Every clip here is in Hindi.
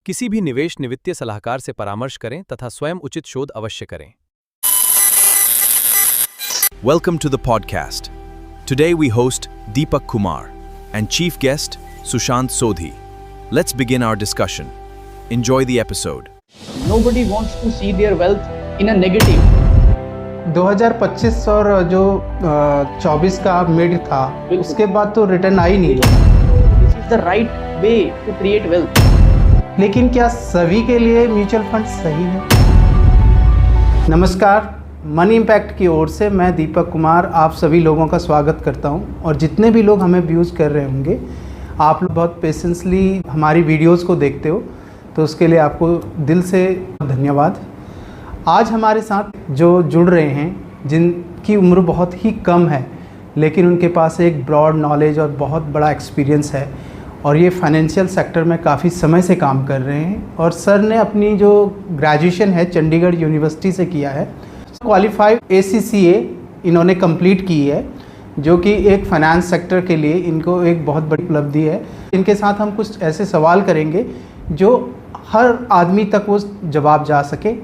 किसी भी निवेश वित्तीय सलाहकार से परामर्श करें तथा स्वयं उचित शोध अवश्य करें। Welcome to the podcast. Today we host Deepak Kumar and chief guest Sushant Sodhi. Let's begin our discussion. Enjoy the episode. Nobody wants to see their wealth in a negative. 2025 और जो 24 का मिड था उसके बाद तो रिटर्न आई नहीं। This is the right way to create wealth. लेकिन क्या सभी के लिए म्यूचुअल फंड सही है? नमस्कार, मनी इम्पैक्ट की ओर से मैं दीपक कुमार आप सभी लोगों का स्वागत करता हूं। और जितने भी लोग हमें व्यूज़ कर रहे होंगे, आप लोग बहुत पेशेंसली हमारी वीडियोस को देखते हो, तो उसके लिए आपको दिल से धन्यवाद। आज हमारे साथ जो जुड़ रहे हैं, जिनकी उम्र बहुत ही कम है लेकिन उनके पास एक ब्रॉड नॉलेज और बहुत बड़ा एक्सपीरियंस है, और ये फाइनेंशियल सेक्टर में काफ़ी समय से काम कर रहे हैं। और सर ने अपनी जो ग्रेजुएशन है चंडीगढ़ यूनिवर्सिटी से किया है, क्वालिफाइड ACCA इन्होंने कंप्लीट की है, जो कि एक फाइनेंस सेक्टर के लिए इनको एक बहुत बड़ी उपलब्धि है। इनके साथ हम कुछ ऐसे सवाल करेंगे जो हर आदमी तक वो जवाब जा सके,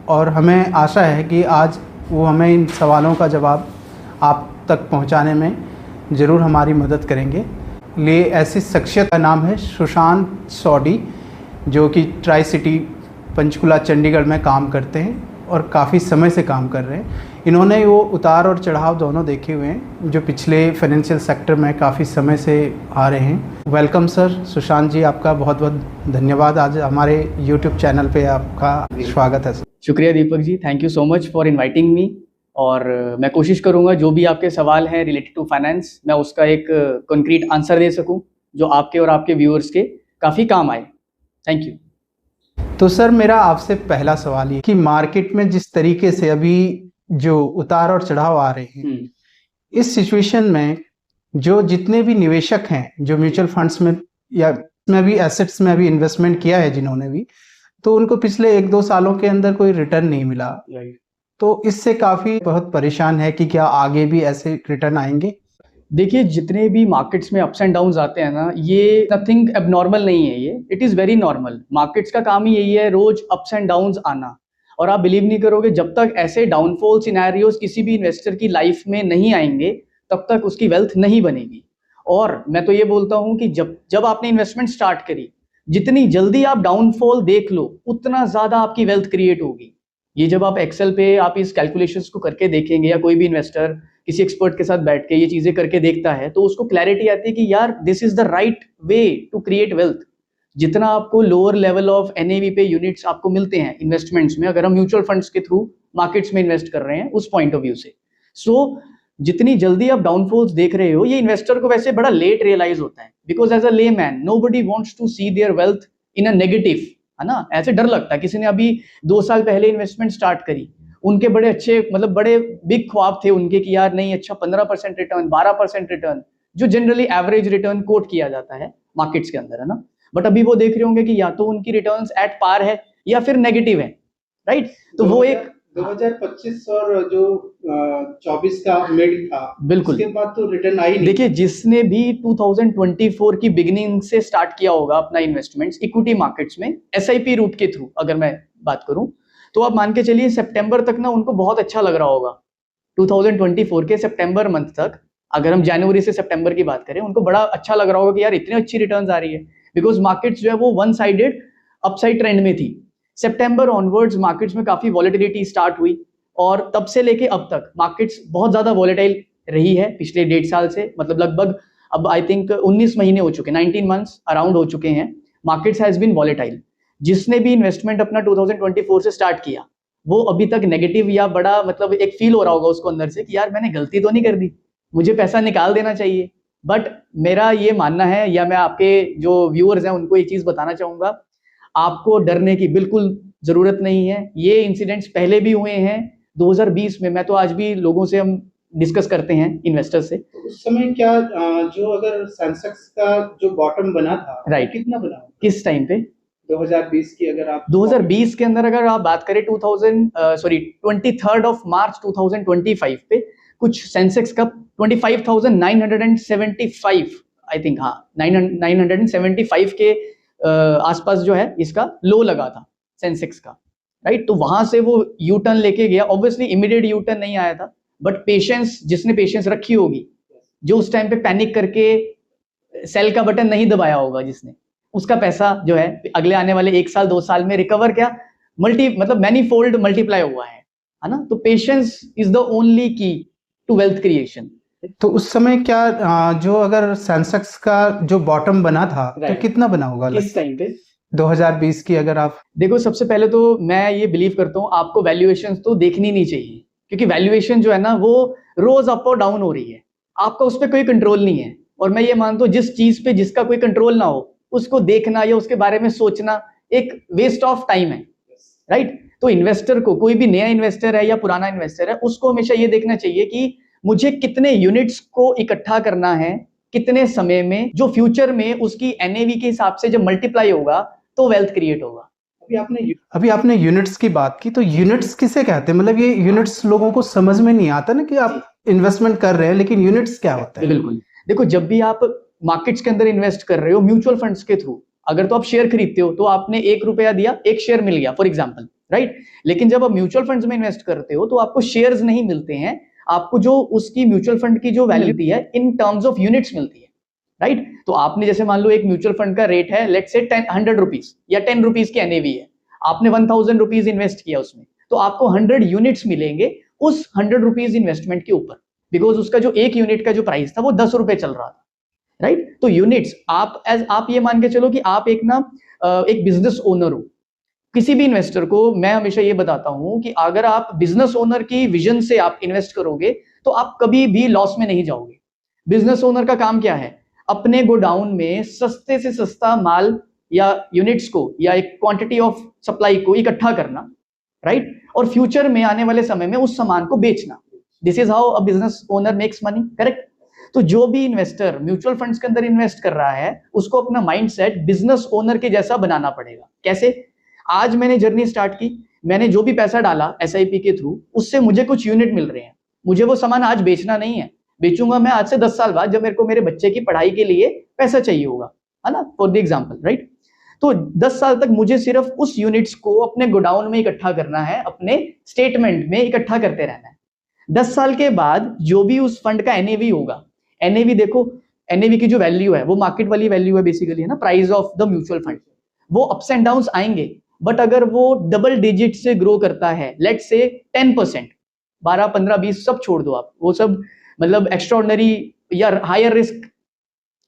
और हमें आशा है कि आज वो हमें इन सवालों का जवाब आप तक पहुंचाने में ज़रूर हमारी मदद करेंगे। लिए ऐसी शख्सियत का नाम है सुशांत सोडी, जो कि ट्राई सिटी पंचकुला चंडीगढ़ में काम करते हैं और काफ़ी समय से काम कर रहे हैं। इन्होंने वो उतार और चढ़ाव दोनों देखे हुए हैं जो पिछले फाइनेंशियल सेक्टर में काफ़ी समय से आ रहे हैं। वेलकम सर सुशांत जी, आपका बहुत बहुत धन्यवाद। आज हमारे यूट्यूब चैनल पे आपका स्वागत है सर। शुक्रिया Deepak ji, thank you so much for inviting me. और मैं कोशिश करूंगा जो भी आपके सवाल हैं रिलेटेड टू फाइनेंस, मैं उसका एक कंक्रीट आंसर दे सकूं जो आपके और आपके व्यूअर्स के काफ़ी काम आए। Thank you. तो सर मेरा आपसे पहला सवाल ये कि मार्केट में जिस तरीके से अभी जो उतार और चढ़ाव आ रहे हैं, इस सिचुएशन में जो जितने भी निवेशक हैं जो म्यूचुअल फंड्स में या में भी एसेट्स में अभी इन्वेस्टमेंट किया है जिन्होंने भी, तो उनको पिछले 1-2 सालों के अंदर कोई रिटर्न नहीं मिला, तो इससे काफ़ी बहुत परेशान है कि क्या आगे भी ऐसे रिटर्न आएंगे? देखिए, जितने भी मार्केट्स में अप्स एंड डाउन्स आते हैं ना, ये नथिंग एबनॉर्मल नहीं है, ये it is very normal. Markets का काम ही यही है, रोज अप्स एंड डाउन्स आना। और आप बिलीव नहीं करोगे, जब तक ऐसे डाउनफॉल सिनेरियोज किसी भी इन्वेस्टर की लाइफ में नहीं आएंगे तब तक उसकी वेल्थ नहीं बनेगी। और मैं तो ये बोलता हूँ कि जब आपने इन्वेस्टमेंट स्टार्ट करी, जितनी जल्दी आप डाउनफॉल देख लो उतना ज़्यादा आपकी वेल्थ क्रिएट होगी। ये जब आप एक्सेल पे आप इस कैलकुलेशंस को करके देखेंगे, या कोई भी इन्वेस्टर किसी एक्सपर्ट के साथ बैठ के ये चीजें करके देखता है, तो उसको क्लैरिटी आती है कि यार this is the right way to create wealth. जितना आपको लोअर लेवल ऑफ NAV पे यूनिट्स आपको मिलते हैं इन्वेस्टमेंट्स में, अगर हम म्यूचुअल फंड्स के थ्रू मार्केट्स में इन्वेस्ट कर रहे हैं उस पॉइंट ऑफ व्यू से, सो जितनी जल्दी आप डाउनफॉल्स देख रहे हो, ये इन्वेस्टर को वैसे बड़ा लेट रियलाइज होता है, because as a layman nobody wants to see their wealth in a negative, है ना। ऐसे डर लगता है। किसी ने अभी 2 साल पहले इन्वेस्टमेंट स्टार्ट करी, उनके बड़े अच्छे मतलब बड़े बिग ख्वाब थे उनके कि यार नहीं, अच्छा 15% रिटर्न, 12% रिटर्न, जो जनरली एवरेज रिटर्न कोट किया जाता है मार्केट्स के अंदर, है ना। बट अभी वो देख रहे होंगे कि या तो उनकी रिटर्न्स एट पार है या फिर नेगेटिव है, राइट। तो वो एक 2025 और जो 24 का मिड था, बिल्कुल, उसके बाद तो रिटर्न आई नहीं। देखिए, जिसने भी 2024 की बिगिनिंग से स्टार्ट किया होगा अपना इन्वेस्टमेंट्स इक्विटी मार्केट्स में SIP रूट के थ्रू, अगर मैं बात करूं, तो आप मान के चलिए सितंबर तक ना उनको बहुत अच्छा लग रहा होगा। 2024 के सितंबर मंथ तक, अगर हम जनवरी से सितंबर की बात करें, उनको बड़ा अच्छा लग रहा होगा कि यार इतनी अच्छी रिटर्न्स आ रही है, बिकॉज मार्केट्स जो है वो वन साइडेड अपसाइड ट्रेंड में थी। सितंबर ऑनवर्ड्स मार्केट्स में काफी वॉलेटिलिटी स्टार्ट हुई, और तब से लेके अब तक मार्केट्स बहुत ज्यादा वॉलेटाइल रही है पिछले 1.5 साल से, मतलब लगभग अब आई थिंक 19 महीने हो चुके, 19 मंथ्स अराउंड हो चुके हैं, मार्केट्स हैज बीन वॉलेटाइल। जिसने भी इन्वेस्टमेंट अपना 2024 से स्टार्ट किया, वो अभी तक नेगेटिव या बड़ा मतलब एक फील हो रहा होगा उसको अंदर से कि यार मैंने गलती तो नहीं कर दी, मुझे पैसा निकाल देना चाहिए। बट मेरा ये मानना है, या मैं आपके जो व्यूअर्स हैं उनको एक चीज बताना चाहूंगा, आपको डरने की बिल्कुल जरूरत नहीं है। ये इंसिडेंट्स पहले भी हुए हैं 2020 में। मैं तो आज भी लोगों से हम डिस्कस करते हैं इन्वेस्टर्स से, उस समय क्या जो अगर सेंसेक्स का जो बॉटम बना था, राइट, कितना बना, किस टाइम पे? 2020 की अगर आप 2020 के अंदर अगर आप बात करें 23rd ऑफ मार्च 2025 पे कुछ सेंसेक्स का 25,975 आई थिंक, हाँ 975 के आसपास जो है इसका लो लगा था सेंसेक्स का, राइट। तो वहां से वो यू टर्न लेके गया, ऑब्वियसली इमीडिएट यू टर्न नहीं आया था, बट पेशेंस, जिसने पेशेंस रखी होगी, जो उस टाइम पे पैनिक करके सेल का बटन नहीं दबाया होगा जिसने, उसका पैसा जो है अगले आने वाले 1 साल 2 साल में रिकवर क्या मतलब मैनी फोल्ड मल्टीप्लाई हुआ है ना। तो पेशेंस इज द ओनली की टू वेल्थ क्रिएशन। तो उस समय क्या जो अगर सेंसेक्स का जो बॉटम बना था तो कितना बना होगा किस टाइम पे? 2020 की अगर आप देखो, सबसे पहले तो मैं ये बिलीव करता हूँ आपको वैल्यूएशन तो देखनी नहीं चाहिए, क्योंकि वैल्यूएशन जो है ना वो रोज अप और डाउन हो रही है, आपका उस पर कोई कंट्रोल नहीं है। और मैं ये मानता हूँ जिस चीज पे जिसका कोई कंट्रोल ना हो उसको देखना या उसके बारे में सोचना एक वेस्ट ऑफ टाइम है, राइट। तो इन्वेस्टर को, कोई भी नया इन्वेस्टर है या पुराना इन्वेस्टर है, उसको हमेशा ये देखना चाहिए कि मुझे कितने यूनिट्स को इकट्ठा करना है कितने समय में, जो फ्यूचर में उसकी एनएवी के हिसाब से जब मल्टीप्लाई होगा तो वेल्थ क्रिएट होगा। अभी आपने यूनिट्स की बात की, तो यूनिट्स किसे कहते हैं? मतलब ये यूनिट्स लोगों को समझ में नहीं आता ना कि आप इन्वेस्टमेंट कर रहे हैं, लेकिन यूनिट्स क्या होता है? बिल्कुल, देखो, जब भी आप मार्केट्स के अंदर इन्वेस्ट कर रहे हो म्यूचुअल फंड्स के थ्रू, अगर तो आप शेयर खरीदते हो तो आपने 1 रुपया दिया, 1 शेयर मिल गया फॉर एग्जाम्पल, राइट। लेकिन जब आप म्यूचुअल फंड्स में इन्वेस्ट करते हो तो आपको शेयर्स नहीं मिलते हैं, आपको जो उसकी म्यूचुअल फंड की जो वैल्यू मिलती है इन टर्म्स ऑफ यूनिट्स मिलती है, राइट। तो आपने जैसे मान लो एक म्यूचुअल फंड का रेट है लेट्स से 100 रुपीज या 10 रुपीज की एनएवी है, आपने 1000 रुपीज इन्वेस्ट किया उसमें, तो आपको 100 यूनिट्स मिलेंगे उस 100 रुपीज इन्वेस्टमेंट के ऊपर, बिकॉज उसका जो 1 यूनिट का जो प्राइस था वो 10 रुपए चल रहा था, राइट। तो यूनिट्स आप ये मान के चलो कि आप एक बिजनेस ओनर हो। किसी भी इन्वेस्टर को मैं हमेशा ये बताता हूं कि अगर आप बिजनेस ओनर की विजन से आप इन्वेस्ट करोगे तो आप कभी भी लॉस में नहीं जाओगे। बिजनेस ओनर का काम क्या है? अपने गोडाउन में सस्ते से सस्ता माल या यूनिट्स को या एक क्वांटिटी ऑफ सप्लाई को इकट्ठा करना, राइट, और फ्यूचर में आने वाले समय में उस सामान को बेचना। This is how a business owner makes money, correct. तो जो भी इन्वेस्टर म्यूचुअल फंड्स के अंदर इन्वेस्ट कर रहा है उसको अपना माइंडसेट बिजनेस ओनर के जैसा बनाना पड़ेगा। कैसे? आज मैंने जर्नी स्टार्ट की, मैंने जो भी पैसा डाला एसआईपी के थ्रू, उससे मुझे कुछ यूनिट मिल रहे हैं, मुझे वो सामान आज बेचना नहीं है, बेचूंगा मैं आज से 10 साल बाद जब मेरे को मेरे बच्चे की पढ़ाई के लिए पैसा चाहिए होगा, है ना, फॉर द एग्जाम्पल, राइट। तो 10 साल तक मुझे सिर्फ उस यूनिट्स को अपने गोडाउन में इकट्ठा करना है, अपने स्टेटमेंट में इकट्ठा करते रहना है। 10 साल के बाद जो भी उस फंड का एनएवी होगा, एनएवी देखो, एनएवी की जो वैल्यू है वो मार्केट वाली वैल्यू है बेसिकली, है ना, price of the mutual fund. वो अप्स एंड डाउन्स आएंगे, बट अगर वो डबल डिजिट से ग्रो करता है, लेट्स से 10%, 12, 15, 20 सब छोड़ दो आप, वो सब मतलब एक्स्ट्राऑर्डिनरी या हायर रिस्क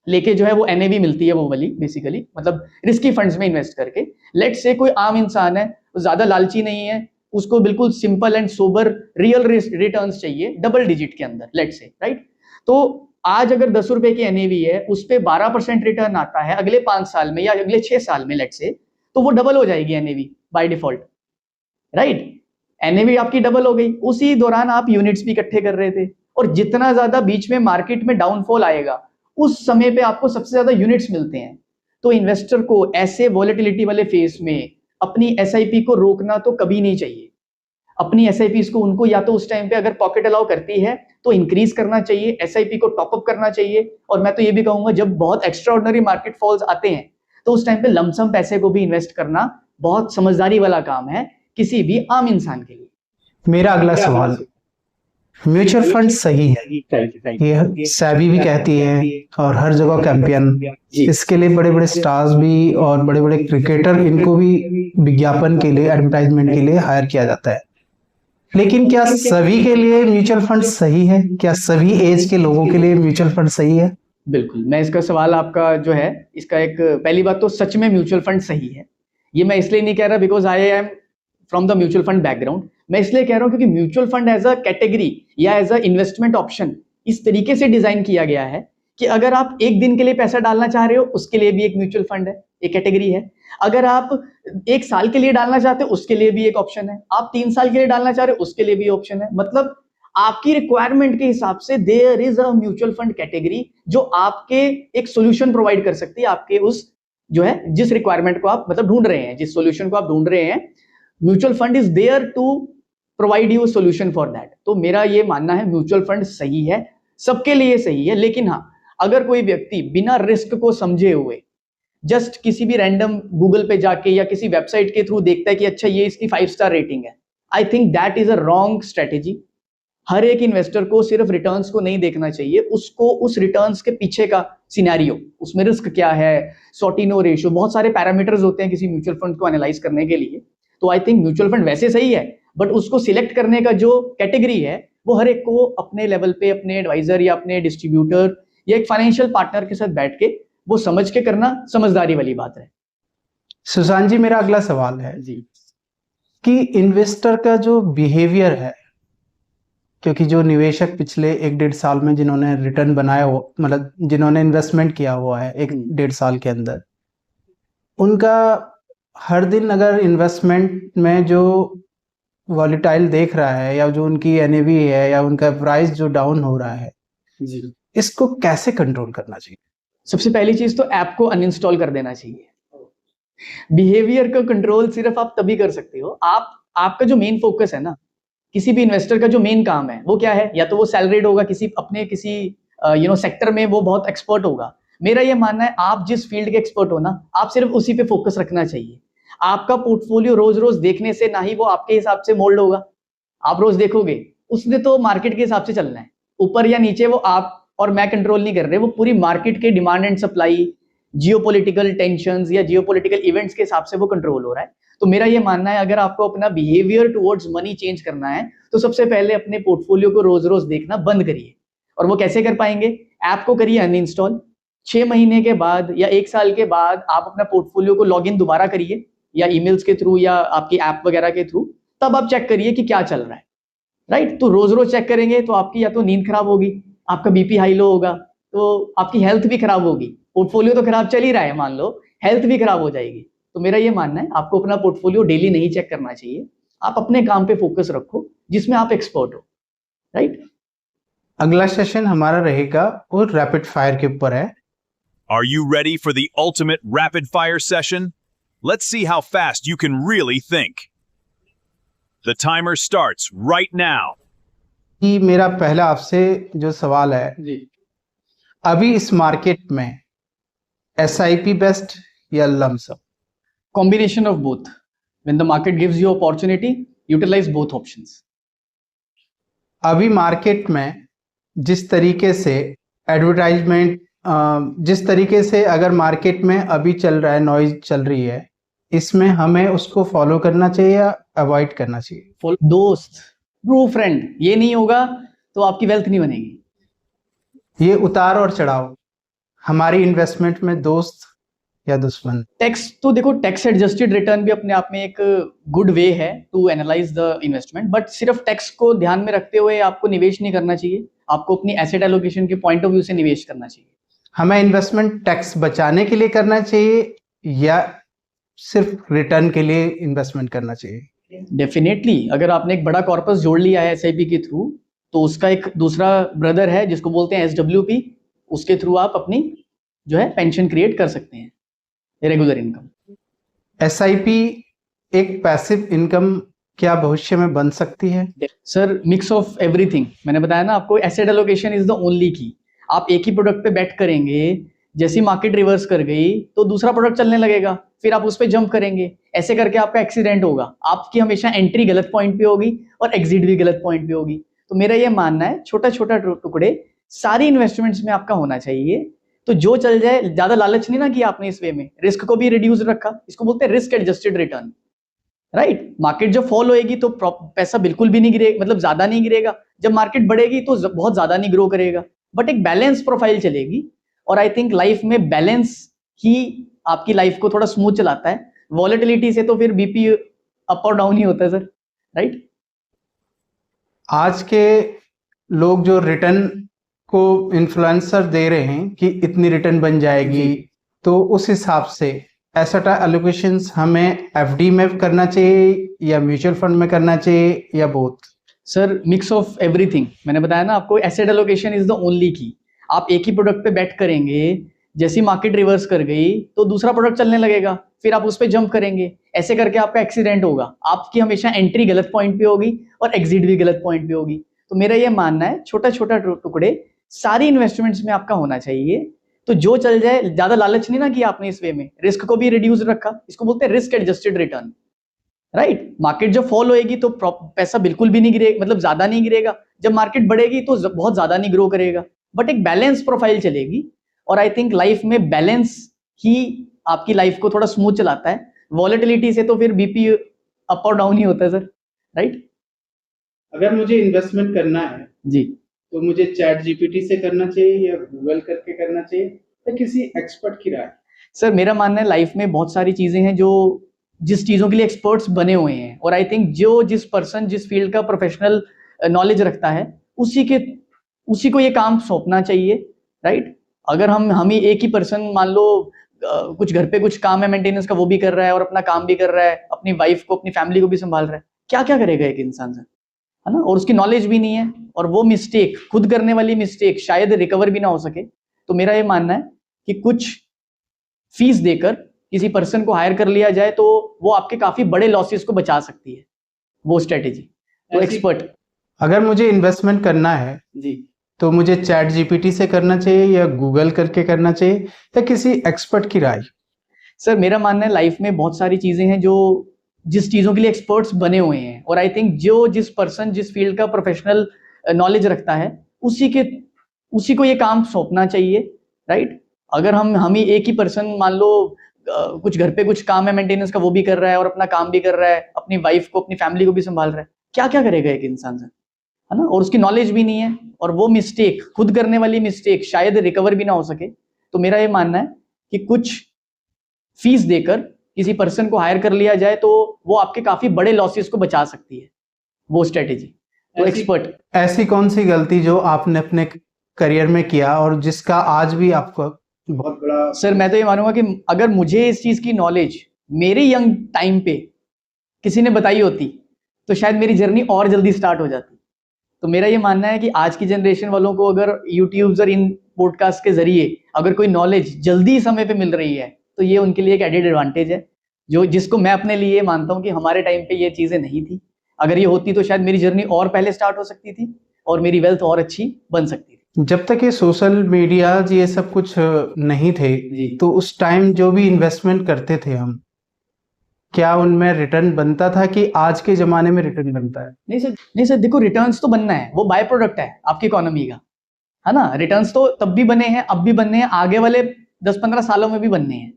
लेके जो है वो एनएवी मिलती है वो वाली बेसिकली, मतलब रिस्की फंड्स में इन्वेस्ट करके। लेट्स से कोई आम इंसान है, ज्यादा लालची नहीं है, उसको बिल्कुल simple and sober real returns चाहिए डबल डिजिट के अंदर, लेट्स से, राइट। तो आज अगर 10 रुपए की एनएवी है, उस पर 12% रिटर्न आता है अगले 5 साल में या अगले 6 साल में, लेट्स से, तो वो डबल हो जाएगी NAV by default, right. NAV आपकी डबल हो गई, उसी दौरान आप यूनिट्स भी इकट्ठे कर रहे थे, और जितना ज्यादा बीच में मार्केट में डाउनफॉल आएगा उस समय पे आपको सबसे ज्यादा यूनिट्स मिलते हैं। तो इन्वेस्टर को ऐसे वॉलेटिलिटी वाले फेज में अपनी एसआईपी को रोकना तो कभी नहीं चाहिए। अपनी एसआईपी को उनको या तो उस टाइम पे अगर पॉकेट अलाउ करती है तो इंक्रीज करना चाहिए, एसआईपी को टॉप अप करना चाहिए। और मैं तो ये भी कहूंगा जब बहुत एक्स्ट्राऑर्डिनरी मार्केट फॉल्स आते हैं तो उस टाइम पे लमसम पैसे को भी इन्वेस्ट करना बहुत समझदारी वाला काम है किसी भी आम इंसान के लिए। मेरा अगला सवाल, म्यूचुअल फंड सही है, ये सेबी भी कहती है और हर जगह कैंपियन, इसके लिए बड़े बड़े स्टार्स भी और बड़े बड़े क्रिकेटर, इनको भी विज्ञापन के लिए, एडवर्टाइजमेंट के लिए हायर किया जाता है। लेकिन क्या सभी के लिए म्यूचुअल फंड सही है? क्या सभी एज के लोगों के लिए म्यूचुअल फंड सही है? बिल्कुल, मैं इसका सवाल आपका जो है इसका एक पहली बात तो सच में म्यूचुअल फंड सही है। ये मैं इसलिए नहीं कह रहा because I am from the mutual fund background, मैं इसलिए कह रहा हूं क्योंकि mutual fund as a category या एज अ इन्वेस्टमेंट ऑप्शन इस तरीके से डिजाइन किया गया है कि अगर आप एक दिन के लिए पैसा डालना चाह रहे हो उसके लिए भी एक म्यूचुअल फंड है, एक कैटेगरी है। अगर आप 1 साल के लिए डालना चाहते हो उसके लिए भी एक ऑप्शन है, आप 3 साल के लिए डालना चाह रहे हो उसके लिए भी ऑप्शन है। मतलब आपकी रिक्वायरमेंट के हिसाब से there is a mutual fund category जो आपके एक सोल्यूशन प्रोवाइड कर सकती है, आपके उस जो है जिस रिक्वायरमेंट को आप मतलब ढूंढ रहे हैं, जिस सोल्यूशन को आप ढूंढ रहे हैं, mutual fund is there to provide you solution for that. तो मेरा ये मानना है म्यूचुअल फंड सही है, सबके लिए सही है। लेकिन हाँ, अगर कोई व्यक्ति बिना रिस्क को समझे हुए जस्ट किसी भी रैंडम गूगल पे जाके या किसी वेबसाइट के थ्रू देखता है कि अच्छा ये इसकी 5 स्टार रेटिंग है, I think that is a wrong strategy. हर एक इन्वेस्टर को सिर्फ रिटर्न्स को नहीं देखना चाहिए, उसको उस रिटर्न्स के पीछे का सिनेरियो, उसमें रिस्क क्या है, सॉटिनो रेशियो, बहुत सारे पैरामीटर्स होते हैं किसी म्यूचुअल फंड को एनालाइज करने के लिए। तो आई थिंक म्यूचुअल फंड वैसे सही है, बट उसको सिलेक्ट करने का जो कैटेगरी है वो हर एक को अपने लेवल पे अपने एडवाइजर या अपने डिस्ट्रीब्यूटर या एक फाइनेंशियल पार्टनर के साथ बैठ के वो समझ के करना समझदारी वाली बात है। सुशांत जी, मेरा अगला सवाल है जी कि इन्वेस्टर का जो बिहेवियर है, क्योंकि जो निवेशक पिछले 1-1.5 साल में जिन्होंने रिटर्न बनाया हो, मतलब जिन्होंने इन्वेस्टमेंट किया हुआ है 1-1.5 साल के अंदर, उनका हर दिन अगर इन्वेस्टमेंट में जो वॉलेटाइल देख रहा है या जो उनकी एनएवी है या उनका प्राइस जो डाउन हो रहा है, जी, इसको कैसे कंट्रोल करना चाहिए? सबसे पहली चीज तो ऐप को अनइंस्टॉल कर देना चाहिए। बिहेवियर को कंट्रोल सिर्फ आप तभी कर सकते हो, आपका जो मेन फोकस है ना, किसी भी इन्वेस्टर का जो मेन काम है वो क्या है, या तो वो सैलरीड होगा किसी सेक्टर में, वो बहुत एक्सपर्ट होगा। मेरा ये मानना है आप जिस फील्ड के एक्सपर्ट हो ना, आप सिर्फ उसी पे फोकस रखना चाहिए। आपका पोर्टफोलियो रोज रोज देखने से ना ही वो आपके हिसाब से मोल्ड होगा। आप रोज देखोगे, उसने तो मार्केट के हिसाब से चलना है, ऊपर या नीचे वो आप और मैं कंट्रोल नहीं कर रहे, वो पूरी मार्केट के demand and supply, geopolitical tensions या जियोपॉलिटिकल इवेंट्स के हिसाब से वो कंट्रोल हो रहा है। तो मेरा ये मानना है अगर आपको अपना बिहेवियर टुवर्ड्स मनी चेंज करना है तो सबसे पहले अपने पोर्टफोलियो को रोज रोज देखना बंद करिए। और वो कैसे कर पाएंगे? ऐप को करिए अनइंस्टॉल। 6 महीने के बाद या 1 साल के बाद आप अपना पोर्टफोलियो को लॉगिन दोबारा करिए, या ईमेल्स के थ्रू या आपकी ऐप वगैरह के थ्रू, तब आप चेक करिए कि क्या चल रहा है। राइट? तो रोज रोज चेक करेंगे तो आपकी या तो नींद खराब होगी, आपका बीपी हाई लो होगा, तो आपकी हेल्थ भी खराब होगी। पोर्टफोलियो तो खराब चल ही रहा है, मान लो हेल्थ भी खराब हो जाएगी। तो मेरा ये मानना है आपको अपना पोर्टफोलियो डेली नहीं चेक करना चाहिए, आप अपने काम पे फोकस रखो जिसमें आप एक्सपर्ट हो। राइट? अगला सेशन हमारा रहेगा वो रैपिड फायर के ऊपर है। Are you ready for the ultimate rapid fire session? Let's see how fast you can really think. The timer starts right now. कि मेरा पहला आपसे जो सवाल है, जी, अभी इस मार्केट में SIP बेस्ट या lump sum? combination of both. When the market gives you opportunity, utilize both options. अभी मार्केट में जिस तरीके से एडवर्टाइजमेंट, जिस तरीके से अगर मार्केट में अभी चल रहा है, नॉइज चल रही है, इसमें हमें उसको फॉलो करना चाहिए या अवॉइड करना चाहिए? दोस्त, ट्रू फ्रेंड, ये नहीं होगा तो आपकी वेल्थ नहीं बनेगी। ये उतार और चढ़ाव हमारी इन्वेस्टमेंट में दोस्त या दुश्मन? टैक्स तो देखो, टैक्स एडजस्टेड रिटर्न भी अपने आप में एक गुड वे है to analyse the investment, but सिर्फ टैक्स को ध्यान में रखते हुए आपको निवेश नहीं करना चाहिए, आपको अपनी एसेट एलोकेशन के पॉइंट ऑफ व्यू से निवेश करना चाहिए। हमें इन्वेस्टमेंट टैक्स बचाने के लिए करना चाहिए या सिर्फ रिटर्न के लिए इन्वेस्टमेंट करना चाहिए? डेफिनेटली, अगर आपने एक बड़ा कॉर्पस जोड़ लिया है SIP के थ्रू, तो उसका एक दूसरा ब्रदर है जिसको बोलते हैं SWP, उसके थ्रू आप अपनी जो है पेंशन क्रिएट कर सकते हैं, रेगुलर इनकम। SIP एक पैसिव इनकम क्या भविष्य में बन सकती है? Sir, mix of everything. मैंने बताया ना आपको, asset allocation is the only की। आप एक ही प्रोडक्ट पे बेट करेंगे, जैसी मार्केट रिवर्स कर गई तो दूसरा प्रोडक्ट चलने लगेगा, फिर आप उस पे जंप करेंगे, ऐसे करके आपका एक्सीडेंट होगा। आपकी हमेशा एंट्री गलत पॉइंट पे होगी और एग्जिट भी गलत पॉइंट पे होगी। तो मेरा ये मानना है छोटा छोटा टुकड़े सारी इन्वेस्टमेंट्स में आपका होना चाहिए, तो जो चल जाए। ज्यादा लालच नहीं ना किया आपने इस वे में, रिस्क को भी रिड्यूस रखा, इसको बोलते हैं risk adjusted return. Right? Market जब फॉल होएगी तो पैसा बिल्कुल भी नहीं गिरेगा, मतलब ज्यादा नहीं गिरेगा। जब मार्केट बढ़ेगी तो बहुत ज्यादा नहीं ग्रो करेगा, बट एक बैलेंस प्रोफाइल चलेगी। और आई थिंक लाइफ में बैलेंस ही आपकी लाइफ को थोड़ा स्मूथ चलाता है। वॉलेटिलिटी से तो फिर बीपी अप और डाउन ही होता है सर। राइट? आज के लोग जो रिटर्न को इन्फ्लुएंसर दे रहे हैं कि इतनी रिटर्न बन जाएगी, तो उस हिसाब से एसेट एलोकेशंस हमें FD में करना चाहिए या म्यूचुअल फंड में करना चाहिए या both? Sir, mix of everything. मैंने बताया ना आपको, asset allocation is the only की। आप एक ही प्रोडक्ट पे बेट करेंगे, जैसी मार्केट रिवर्स कर गई तो दूसरा प्रोडक्ट चलने लगेगा, फिर आप उस पे जंप करेंगे, ऐसे करके आपका एक्सीडेंट होगा। आपकी हमेशा एंट्री गलत पॉइंट पे होगी और एग्जिट भी गलत पॉइंट पे होगी। तो मेरा ये मानना है छोटा छोटा टुकड़े सारी इन्वेस्टमेंट्स में आपका होना चाहिए, तो जो चल जाए, ज्यादा लालच नहीं ना किया आपने इस वे में, रिस्क को भी रिड्यूस रखा, इसको बोलते हैं risk adjusted return, right. Market जब फॉल होएगी तो पैसा बिल्कुल भी नहीं गिरेगा, मतलब ज्यादा नहीं गिरेगा, जब मार्केट बढ़ेगी तो बहुत ज्यादा नहीं ग्रो करेगा, बट एक बैलेंस प्रोफाइल चलेगी। और आई थिंक लाइफ में बैलेंस ही आपकी लाइफ को थोड़ा स्मूथ चलाता है। वॉलेटिलिटी से तो फिर बीपी अप और डाउन ही होता है सर, राइट। अगर मुझे इन्वेस्टमेंट करना है जी, तो मुझे चैट जीपीटी से करना चाहिए या गूगल करके करना चाहिए या किसी एक्सपर्ट की राय? सर मेरा मानना है लाइफ में बहुत सारी चीजें हैं जो जिस चीजों के लिए एक्सपर्ट्स बने हुए हैं, और आई थिंक जो जिस पर्सन जिस फील्ड का प्रोफेशनल नॉलेज रखता है उसी को ये काम सौंपना चाहिए, राइट। अगर हम ही एक ही पर्सन मान लो कुछ घर पे कुछ काम है मेंटेनेंस का, वो भी कर रहा है और अपना काम भी कर रहा है, अपनी वाइफ को अपनी फैमिली को भी संभाल रहा है, क्या क्या करेगा एक इंसान सर, है ना। और उसकी नॉलेज भी नहीं है, और वो मिस्टेक खुद करने वाली मिस्टेक शायद रिकवर भी ना हो सके। तो मेरा ये मानना है कि कुछ फीस देकर किसी पर्सन को हायर कर लिया जाए तो वो आपके काफी बड़े लॉसेस को बचा सकती है, वो स्ट्रेटेजी। तो एक्सपर्ट, अगर मुझे इन्वेस्टमेंट करना है जी तो मुझे चैट जीपीटी से करना चाहिए या गूगल करके करना चाहिए या किसी एक्सपर्ट की राय? सर मेरा मानना है लाइफ में बहुत सारी चीजें हैं जो जिस चीजों के लिए एक्सपर्ट्स बने हुए हैं, और आई थिंक जो जिस पर्सन जिस फील्ड का प्रोफेशनल नॉलेज रखता है उसी को ये काम सौंपना चाहिए, राइट। अगर हम ही एक ही पर्सन मान लो कुछ घर पे कुछ काम है मेंटेनेंस का, वो भी कर रहा है और अपना काम भी कर रहा है, अपनी वाइफ को अपनी फैमिली को भी संभाल रहा है, क्या क्या करेगा एक इंसान सर, है ना। और उसकी नॉलेज भी नहीं है, और वो मिस्टेक खुद करने वाली मिस्टेक शायद रिकवर भी ना हो सके। तो मेरा ये मानना है कि कुछ फीस देकर किसी पर्सन को हायर कर लिया जाए तो वो आपके काफी बड़े लॉसेस को बचा सकती है, वो स्ट्रेटेजी। तो एक्सपर्ट, ऐसी कौन सी गलती जो आपने अपने करियर में किया और जिसका आज भी आपको बहुत बड़ा? सर मैं तो ये मानूंगा कि अगर मुझे इस चीज की नॉलेज मेरे यंग टाइम पे किसी ने बताई होती तो शायद मेरी जर्नी और जल्दी स्टार्ट हो जाती। तो मेरा ये मानना है कि आज की जनरेशन वालों को अगर यूट्यूब और इन पॉडकास्ट के जरिए अगर कोई नॉलेज जल्दी समय पे मिल रही है तो ये उनके लिए एक एडेड एडवांटेज है, जो जिसको मैं अपने लिए मानता हूँ कि हमारे टाइम पे ये चीजें नहीं थी। अगर ये होती तो शायद मेरी जर्नी और पहले स्टार्ट हो सकती थी और मेरी वेल्थ और अच्छी बन सकती थी। जब तक ये सोशल मीडिया ये सब कुछ नहीं थे तो उस टाइम जो भी इन्वेस्टमेंट करते थे हम, क्या उनमें रिटर्न बनता था कि आज के जमाने में रिटर्न बनता है? नहीं सर देखो, रिटर्न्स तो बनना है, वो बाय प्रोडक्ट है आपकी इकोनॉमी का, है ना। रिटर्न्स तो तब भी बने हैं, अब भी बनने हैं, आगे वाले 10-15 सालों में भी बनने हैं।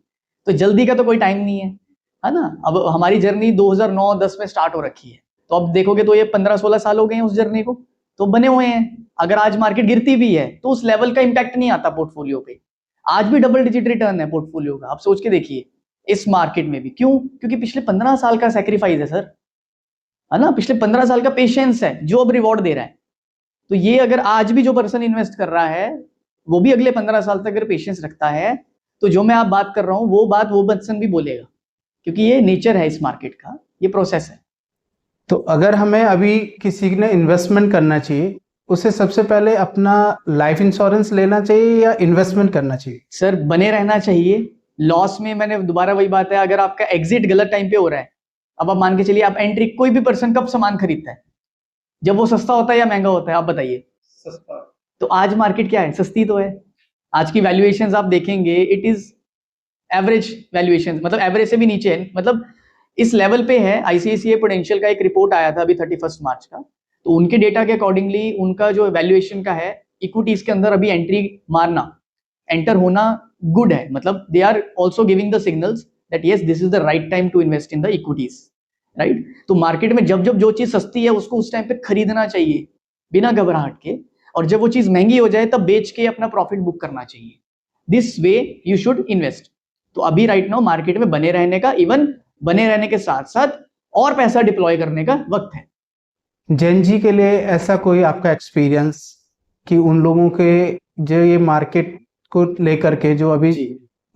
तो जल्दी का तो कोई टाइम नहीं है ना। अब हमारी जर्नी 2009-10 में स्टार्ट हो रखी है, तो अब देखोगे तो ये 15-16 साल हो गए हैं उस जर्नी को, तो बने हुए हैं। अगर आज मार्केट गिरती भी है तो उस लेवल का इंपैक्ट नहीं आता पोर्टफोलियो पे, आज भी डबल डिजिट रिटर्न है पोर्टफोलियो का। आप सोच के देखिए इस मार्केट में भी, क्यों? क्योंकि पिछले 15 साल का सैक्रिफाइस है सर, है ना। पिछले 15 साल का पेशेंस है जो अब रिवॉर्ड दे रहा है। तो ये अगर आज भी जो पर्सन इन्वेस्ट कर रहा है वो भी अगले 15 साल तक अगर पेशेंस रखता है तो जो मैं आप बात कर रहा हूं वो बात वो पर्सन भी बोलेगा, क्योंकि ये नेचर है इस मार्केट का, ये प्रोसेस है। तो अगर हमें अभी किसी ने इन्वेस्टमेंट करना चाहिए, उसे सबसे पहले अपना लाइफ इंश्योरेंस लेना चाहिए या इन्वेस्टमेंट करना चाहिए? सर बने रहना चाहिए। लॉस में मैंने दोबारा वही बात है, अगर आपका एग्जिट गलत टाइम पे हो रहा है, अब आप मान के चलिए आप एंट्री, कोई भी पर्सन कब सामान खरीदता है? जब वो सस्ता होता है या महंगा होता है? आप बताइए। सस्ता। तो आज मार्केट क्या है? सस्ती तो है। आज की वैल्यूएशंस आप देखेंगे, इट इज एवरेज वैल्यूएशंस, मतलब एवरेज से भी नीचे है, मतलब इस लेवल पे है। आईसीआईसीआई प्रूडेंशियल का एक रिपोर्ट आया था अभी 31 मार्च का, तो उनके डेटा के अकॉर्डिंगली उनका जो वैल्यूएशन का है, इक्विटीज के अंदर अभी एंट्री मारना, एंटर होना गुड है, मतलब they are also giving the signals that yes this is the right time to invest in the equities, right. तो मार्केट में जब जब जो चीज सस्ती है उसको उस टाइम पे खरीदना चाहिए बिना घबराहट के, और जब वो चीज महंगी हो जाए तब बेच के अपना प्रॉफिट बुक करना चाहिए। This way you should invest. तो अभी राइट नाउ मार्केट में बने रहने का, इवन बने रहने के साथ साथ और पैसा डिप्लॉय करने का वक्त है। जैन जी के लिए ऐसा कोई आपका एक्सपीरियंस कि उन लोगों के जो ये मार्केट को लेकर के जो अभी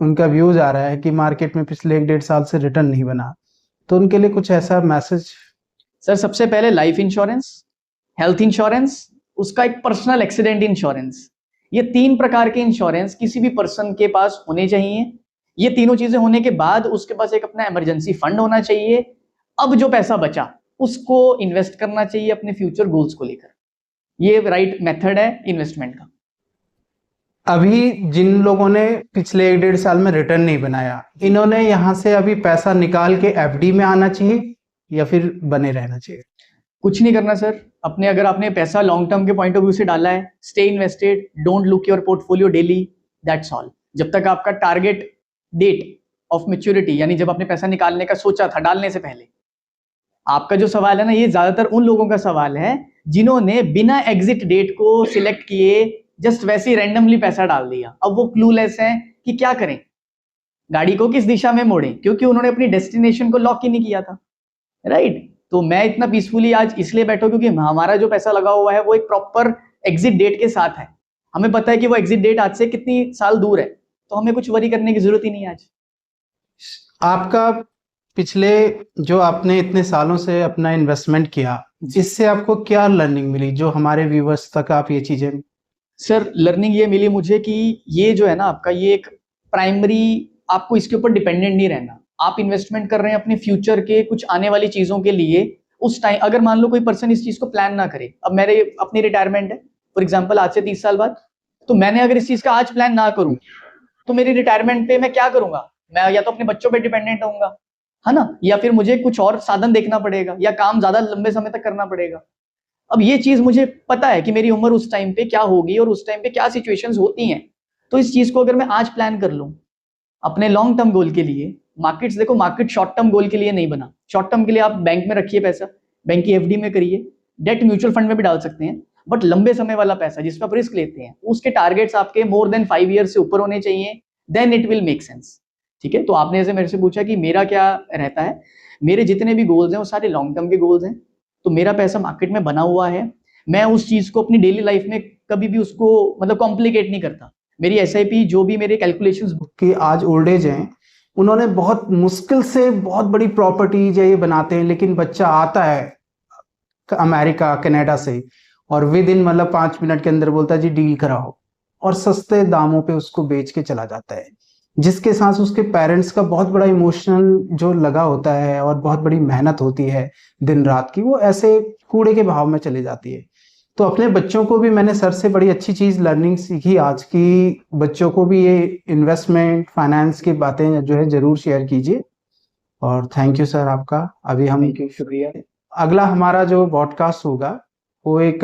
उनका व्यूज आ रहा है कि मार्केट में पिछले 1-1.5 साल से रिटर्न नहीं बना, तो उनके लिए कुछ ऐसा मैसेज? सर सबसे पहले लाइफ इंश्योरेंस, हेल्थ इंश्योरेंस, उसका एक पर्सनल एक्सीडेंट इंश्योरेंस, ये 3 प्रकार के इंश्योरेंस किसी भी पर्सन के पास होने चाहिए। ये तीनों चीजें होने के बाद उसके पास एक अपना इमरजेंसी फंड होना चाहिए। अब जो पैसा बचा उसको इन्वेस्ट करना चाहिए अपने फ्यूचर गोल्स को लेकर। ये राइट मेथड है इन्वेस्टमेंट का। अभी जिन लोगों ने पिछले 1-1.5 साल में रिटर्न नहीं बनाया, इन्होंने यहाँ से अभी पैसा निकाल के एफडी में आना चाहिए या फिर बने रहना चाहिए? कुछ नहीं करना सर। अपने अगर आपने पैसा लॉन्ग टर्म के पॉइंट ऑफ व्यू से डाला है, stay invested, don't look your portfolio daily, that's all. जब तक आपका टारगेट डेट ऑफ मैच्योरिटी, यानी जब आपने पैसा निकालने का सोचा था डालने से पहले, आपका जो सवाल है ना, ये ज्यादातर उन लोगों का सवाल है जिन्होंने बिना एग्जिट डेट को सिलेक्ट किए जस्ट वैसे ही रैंडमली पैसा डाल दिया। अब वो क्लूलेस हैं कि क्या करें, गाड़ी को किस दिशा में मोड़ें, क्योंकि उन्होंने अपनी डेस्टिनेशन को लॉक ही नहीं किया था, राइट। तो मैं इतना पीसफुली आज इसलिए बैठा क्योंकि हमारा जो पैसा लगा हुआ है वो एक प्रॉपर एग्जिट डेट के साथ है। हमें पता है कि वो एग्जिट डेट आज से कितनी साल दूर है, तो हमें कुछ वरी करने की जरूरत ही नहीं है आज। आपका पिछले जो आपने इतने सालों से अपना इन्वेस्टमेंट किया, इससे आपको क्या लर्निंग मिली जो हमारे व्यूवर्स तक आप ये चीजें? सर लर्निंग ये मिली मुझे कि ये जो है ना आपका, ये एक प्राइमरी, आपको इसके ऊपर डिपेंडेंट नहीं रहना। आप इन्वेस्टमेंट कर रहे हैं अपने फ्यूचर के कुछ आने वाली चीजों के लिए। उस टाइम अगर मान लो कोई पर्सन इस चीज को प्लान ना करे, अब मेरे अपनी रिटायरमेंट है फॉर एग्जांपल आज से 30 साल बाद, तो मैंने अगर इस चीज का आज प्लान ना करूं तो मेरी रिटायरमेंट पे मैं क्या करूंगा? मैं या तो अपने बच्चों पे डिपेंडेंट होऊंगा, है ना, या फिर मुझे कुछ और साधन देखना पड़ेगा, या काम ज्यादा लंबे समय तक करना पड़ेगा। अब ये चीज मुझे पता है कि मेरी उम्र उस टाइम पे क्या होगी और उस टाइम पे क्या सिचुएशंस होती हैं। तो इस चीज को अगर मैं आज प्लान कर लूं अपने लॉन्ग टर्म गोल के लिए, मार्केट्स देखो, मार्केट शॉर्ट टर्म गोल के लिए नहीं बना। शॉर्ट टर्म के लिए आप बैंक में रखिए पैसा, बैंक की एफडी में करिए, डेट म्यूचुअल फंड में भी डाल सकते हैं, बट लंबे समय वाला पैसा जिसमें आप रिस्क लेते हैं, उसके टारगेट्स आपके मोर देन 5 ईयर से ऊपर होने चाहिए, then it will make sense. ठीक है, तो आपने ऐसे मेरे से पूछा कि मेरा क्या रहता है, मेरे जितने भी गोल्स हैं वो सारे लॉन्ग टर्म के गोल्स हैं। तो मेरा पैसा मार्केट में बना हुआ है, मैं उस चीज को अपनी डेली लाइफ में कभी भी उसको मतलब कॉम्प्लिकेट नहीं करता। मेरी एसआईपी जो भी मेरे कैलकुलेशंस कि आज ओल्ड एज हैं, उन्होंने बहुत मुश्किल से बहुत बड़ी प्रॉपर्टीज ये बनाते हैं, लेकिन बच्चा आता है अमेरिका कनाडा से और विद इन मतलब 5 मिनट के अंदर बोलता है जी डील कराओ, और सस्ते दामों पे उसको बेच के चला जाता है, जिसके साथ उसके पेरेंट्स का बहुत बड़ा इमोशनल जो लगा होता है और बहुत बड़ी मेहनत होती है दिन रात की, वो ऐसे कूड़े के भाव में चली जाती है। तो अपने बच्चों को भी मैंने सर से बड़ी अच्छी चीज लर्निंग सीखी आज की, बच्चों को भी ये इन्वेस्टमेंट फाइनेंस की बातें जो है जरूर शेयर कीजिए। और थैंक यू सर आपका। अभी हम शुक्रिया। अगला हमारा जो पॉडकास्ट होगा वो एक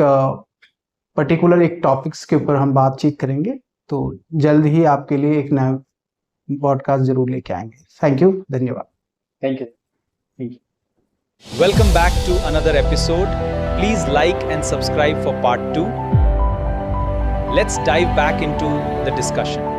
पर्टिकुलर एक टॉपिक्स के ऊपर हम बातचीत करेंगे, तो जल्द ही आपके लिए एक नया पॉडकास्ट जरूर लेके आएंगे। थैंक यू, धन्यवाद। Thank you. Welcome back to another episode. Please like and subscribe for part 2. Let's dive back into the discussion.